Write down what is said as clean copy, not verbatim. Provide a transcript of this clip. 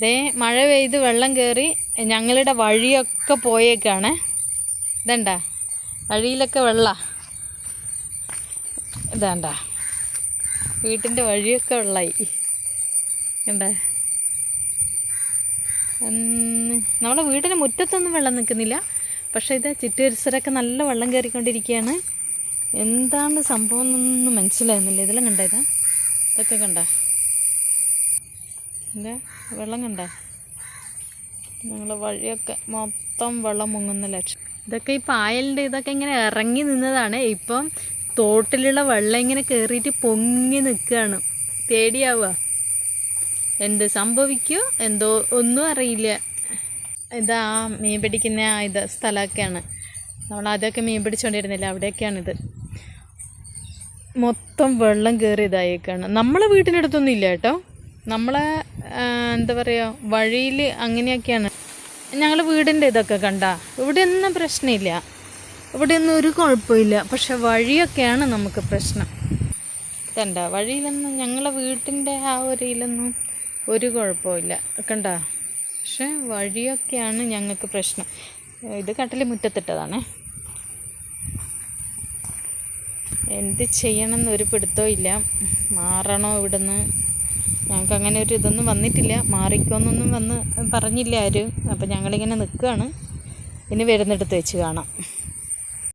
ദേ മഴ പെയ്ത് വെള്ളം കയറി ഞങ്ങളുടെ വഴിയൊക്കെ പോയേക്കാണ്. ഇതണ്ട വഴിയിലൊക്കെ ഇതാണ്ട വീട്ടിൻ്റെ വഴിയൊക്കെ വെള്ളമായി. കണ്ട നമ്മളെ വീടിൻ്റെ മുറ്റത്തൊന്നും വെള്ളം നിൽക്കുന്നില്ല, പക്ഷേ ഇത് ചുറ്റുപരിസരമൊക്കെ നല്ല വെള്ളം കയറിക്കൊണ്ടിരിക്കുകയാണ്. എന്താണ് സംഭവം എന്നൊന്നും മനസ്സിലാകുന്നില്ല. ഇതെല്ലാം കണ്ട ഇതൊക്കെ കണ്ട എന്താ വെള്ളം കണ്ട ഞങ്ങളെ വഴിയൊക്കെ മൊത്തം വെള്ളം മുങ്ങുന്ന ലക്ഷം. ഇതൊക്കെ ഈ പായലിൻ്റെ ഇതൊക്കെ ഇങ്ങനെ ഇറങ്ങി നിന്നതാണ്. ഇപ്പം തോട്ടിലുള്ള വെള്ളം ഇങ്ങനെ കയറിയിട്ട് പൊങ്ങി നിൽക്കുകയാണ്. പേടിയാവുക, എന്ത് സംഭവിക്കുമോ എന്തോ ഒന്നും അറിയില്ല. ഇതാ മീൻ പിടിക്കുന്ന സ്ഥലമൊക്കെയാണ്. നമ്മൾ അതൊക്കെ മീൻ പിടിച്ചുകൊണ്ടിരുന്നില്ല, അവിടെയൊക്കെയാണിത്. മൊത്തം വെള്ളം കയറി ഇതായേക്കാണ്. നമ്മളെ വീട്ടിനടുത്തൊന്നും ഇല്ല കേട്ടോ, നമ്മളെ എന്താ പറയുക വഴിയിൽ അങ്ങനെയൊക്കെയാണ്. ഞങ്ങൾ വീടിൻ്റെ ഇതൊക്കെ കണ്ട ഇവിടെയൊന്നും പ്രശ്നമില്ല, ഇവിടെയൊന്നും ഒരു കുഴപ്പമില്ല. പക്ഷെ വഴിയൊക്കെയാണ് നമുക്ക് പ്രശ്നം. കണ്ട വഴിയിലൊന്നും ഞങ്ങളെ വീട്ടിൻ്റെ ആ ഒരിലൊന്നും ഒരു കുഴപ്പമില്ല കണ്ട, പക്ഷെ വഴിയൊക്കെയാണ് ഞങ്ങൾക്ക് പ്രശ്നം. ഇത് കട്ടിൽ മുറ്റത്തിട്ടതാണേ. എന്ത് ചെയ്യണമെന്ന് ഒരു പിടുത്തവും ഇല്ല. മാറണോ ഇവിടുന്ന്? ഞങ്ങൾക്ക് അങ്ങനെ ഒരു ഇതൊന്നും വന്നിട്ടില്ല, മാറിക്കോന്നൊന്നും പറഞ്ഞില്ല ആരും. അപ്പം ഞങ്ങളിങ്ങനെ നിൽക്കുകയാണ്. ഇനി വരുന്നിടത്ത് വെച്ച് കാണാം.